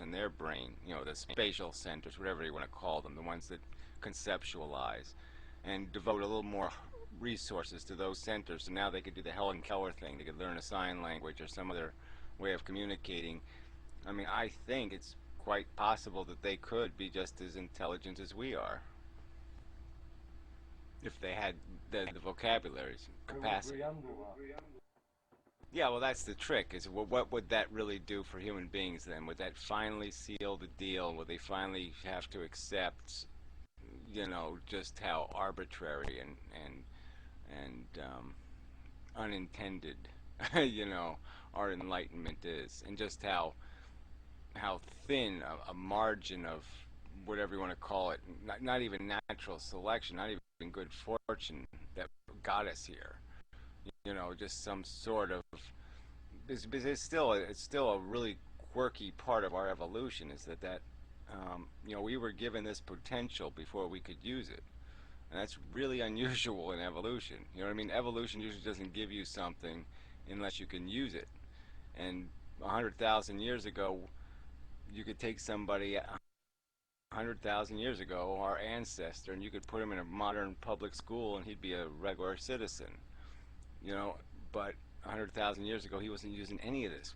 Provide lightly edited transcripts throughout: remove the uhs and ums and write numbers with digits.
in their brain, the spatial centers, whatever you want to call them, the ones that conceptualize, and devote a little more resources to those centers. So now they could do the Helen Keller thing. They could learn a sign language or some other way of communicating. I mean, I think it's quite possible that they could be just as intelligent as we are if they had the vocabulary capacity. How would we handle that? Yeah, well, that's the trick. Is what would that really do for human beings then? Would that finally seal the deal? Would they finally have to accept, just how arbitrary and unintended, our enlightenment is, and just how thin a margin of whatever you want to call it, not even natural selection, not even good fortune that got us here. Just some sort of, it's still a really quirky part of our evolution is that we were given this potential before we could use it. And that's really unusual in evolution. You know what I mean? Evolution usually doesn't give you something unless you can use it. And 100,000 years ago, you could take somebody 100,000 years ago, our ancestor, and you could put him in a modern public school and he'd be a regular citizen. But 100,000 years ago, he wasn't using any of this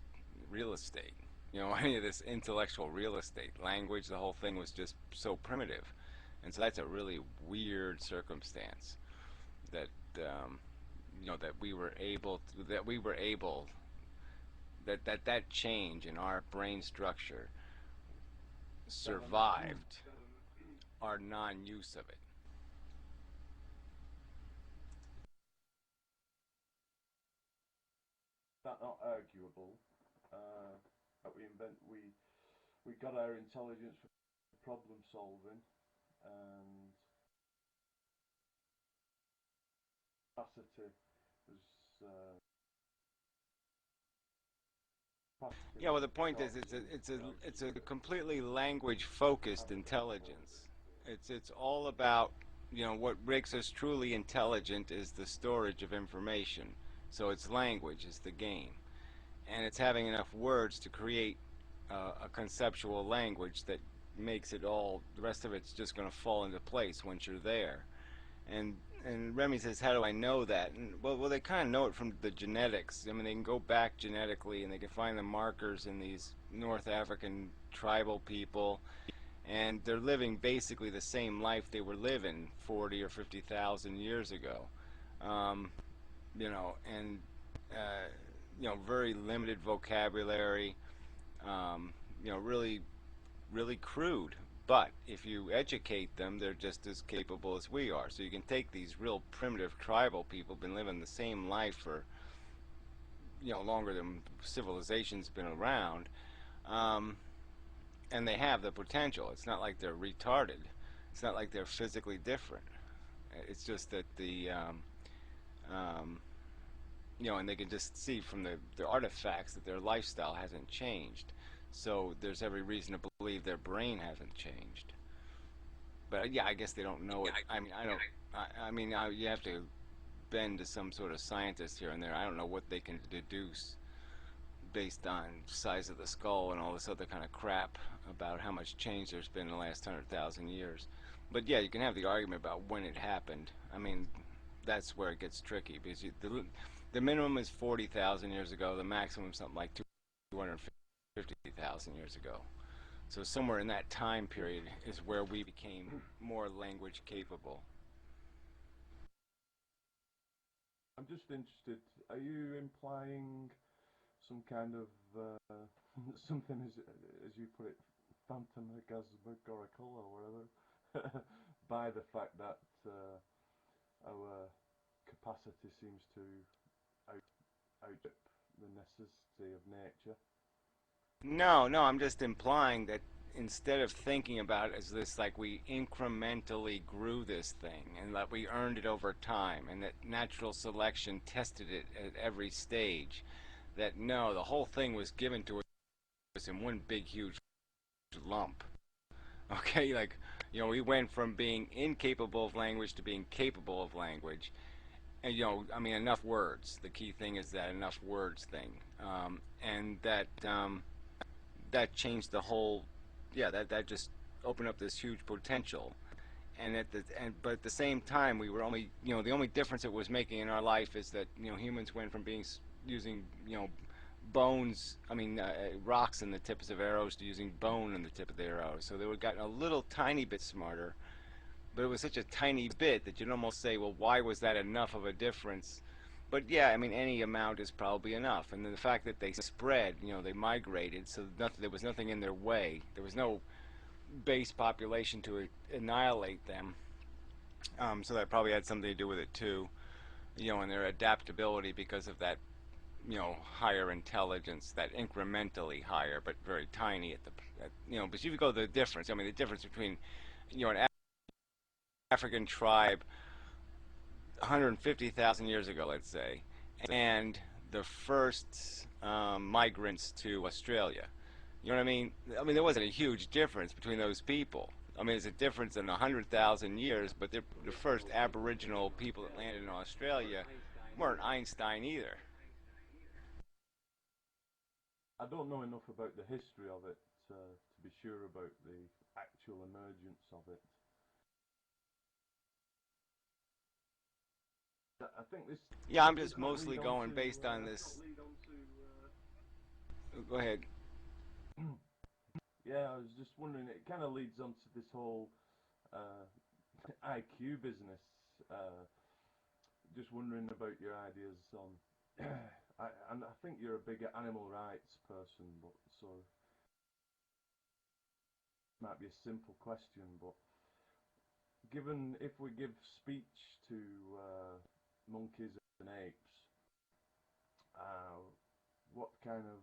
real estate, any of this intellectual real estate. Language, the whole thing was just so primitive. And so that's a really weird circumstance that, that we were able that change in our brain structure survived our non-use of it. That's not arguable. That we got our intelligence for problem solving and capacity was Yeah, well, the point is, it's a completely language-focused intelligence. It's all about, what makes us truly intelligent is the storage of information. So it's language is the game, and it's having enough words to create a conceptual language that makes it all. The rest of it's just going to fall into place once you're there. And Remy says, how do I know that? And, well, they kind of know it from the genetics. I mean, they can go back genetically and they can find the markers in these North African tribal people, and they're living basically the same life they were living 40 or 50,000 years ago. And very limited vocabulary. Really, really crude. But if you educate them, they're just as capable as we are. So you can take these real primitive tribal people, been living the same life for longer than civilization's been around, and they have the potential. It's not like they're retarded. It's not like they're physically different. It's just that and they can just see from the artifacts that their lifestyle hasn't changed. So there's every reason to believe their brain hasn't changed. But yeah, I guess they don't know it. I mean, I don't. You have to bend to some sort of scientist here and there. I don't know what they can deduce based on size of the skull and all this other kind of crap about how much change there's been in the last 100,000 years. But yeah, you can have the argument about when it happened. I mean, that's where it gets tricky because the minimum is 40,000 years ago. The maximum is something like 250,000 years ago. So somewhere in that time period is where we became more language capable. I'm just interested. Are you implying some kind of something as you put it, phantasmagorical or whatever, by the fact that our capacity seems to outstrip the necessity of nature? No, I'm just implying that instead of thinking about it as this, like we incrementally grew this thing and that we earned it over time and that natural selection tested it at every stage, that no, the whole thing was given to us in one big huge lump. Okay, like, we went from being incapable of language to being capable of language. And, enough words. The key thing is that enough words thing. And that that changed the whole. Yeah, that just opened up this huge potential. But at the same time, we were only, the only difference it was making in our life is that humans went from using bones, I mean rocks in the tips of arrows, to using bone in the tip of the arrow. So they would gotten a little tiny bit smarter, but it was such a tiny bit that you'd almost say, well, why was that enough of a difference? But yeah, I mean, any amount is probably enough. And then the fact that they spread, they migrated, so there was nothing in their way. There was no base population to annihilate them. So that probably had something to do with it too, and their adaptability because of that, higher intelligence, that incrementally higher, but very tiny but you go to the difference. I mean, the difference between, an African tribe 150,000 years ago, let's say, and the first migrants to Australia. You know what I mean? I mean, there wasn't a huge difference between those people. I mean, there's a difference in 100,000 years, but the first Aboriginal people that landed in Australia weren't Einstein either. I don't know enough about the history of it to be sure about the actual emergence of it. I think Yeah, I'm this just might mostly lead on going to based on this. Go ahead. yeah, I was just wondering. It kind of leads on to this whole uh, IQ business. Uh, just wondering about your ideas on. And I think you're a big animal rights person, but so might be a simple question, but given if we give speech to monkeys and apes, uh, what kind of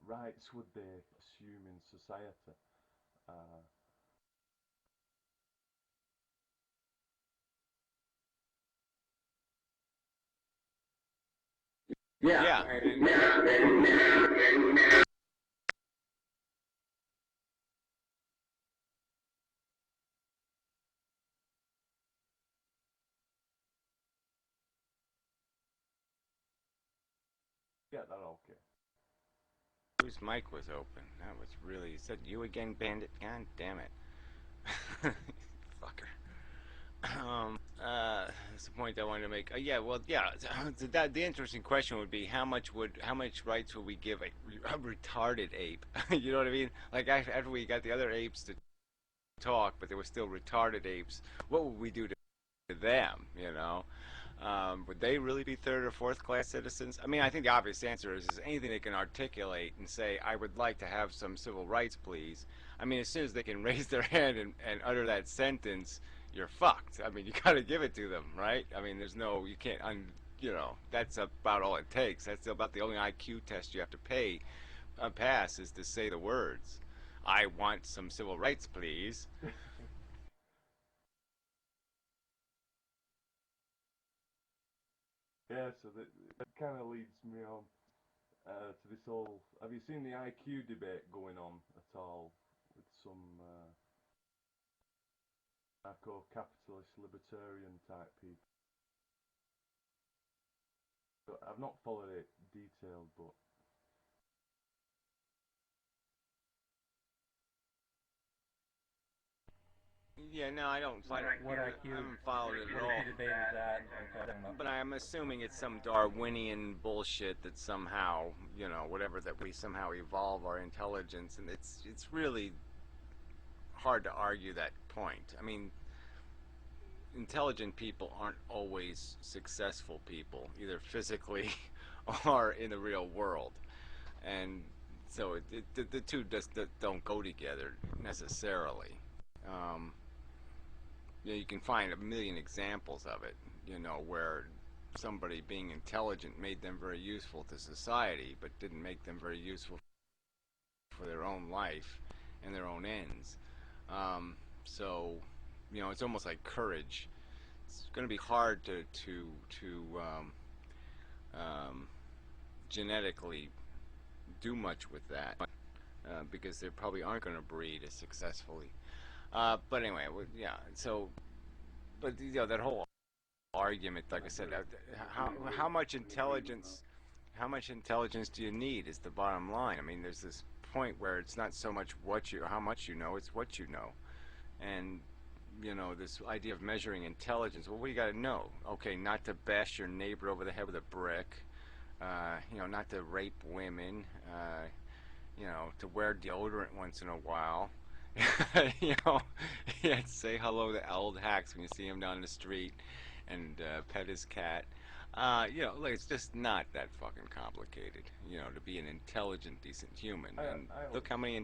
rights would they assume in society? Uh, Yeah, and get that okay? whose mic was open? That was really. Is that you again, Bandit? God damn it. Fucker. That's the point I wanted to make. Yeah, well, yeah. The interesting question would be how much rights would we give a retarded ape? You know what I mean? Like after we got the other apes to talk, but they were still retarded apes. What would we do to them? Would they really be third or fourth class citizens? I mean, I think the obvious answer is anything they can articulate and say, I would like to have some civil rights, please. I mean, as soon as they can raise their hand and utter that sentence, you're fucked. I mean, you got to give it to them, right? I mean, you can't, that's about all it takes. That's about the only IQ test you have to pass is to say the words. I want some civil rights, please. Yeah, so that kind of leads me on to this whole. Have you seen the IQ debate going on at all with some anarcho-capitalist libertarian type people? But I've not followed it detailed, but Yeah, no, I don't. What I IQ, haven't followed it at what all. IQ debate is that? What are you talking about? But I'm assuming it's some Darwinian bullshit that somehow, whatever, that we somehow evolve our intelligence, and it's really hard to argue that point. I mean, intelligent people aren't always successful people, either physically or in the real world, and so the two just don't go together necessarily. Um, you can find a million examples of it, where somebody being intelligent made them very useful to society, but didn't make them very useful for their own life and their own ends. So, it's almost like courage. It's going to be hard to um, genetically do much with that because they probably aren't going to breed as successfully. But anyway, yeah. So, but that whole argument, like I said, how much intelligence do you need is the bottom line. I mean, there's this point where it's not so much how much you know, it's what you know. And this idea of measuring intelligence. Well, what do you got to know? Okay, not to bash your neighbor over the head with a brick. Not to rape women. To wear deodorant once in a while. you know, yeah, say hello to old hacks when you see him down the street, and pet his cat. Like it's just not that fucking complicated. To be an intelligent, decent human. And look how many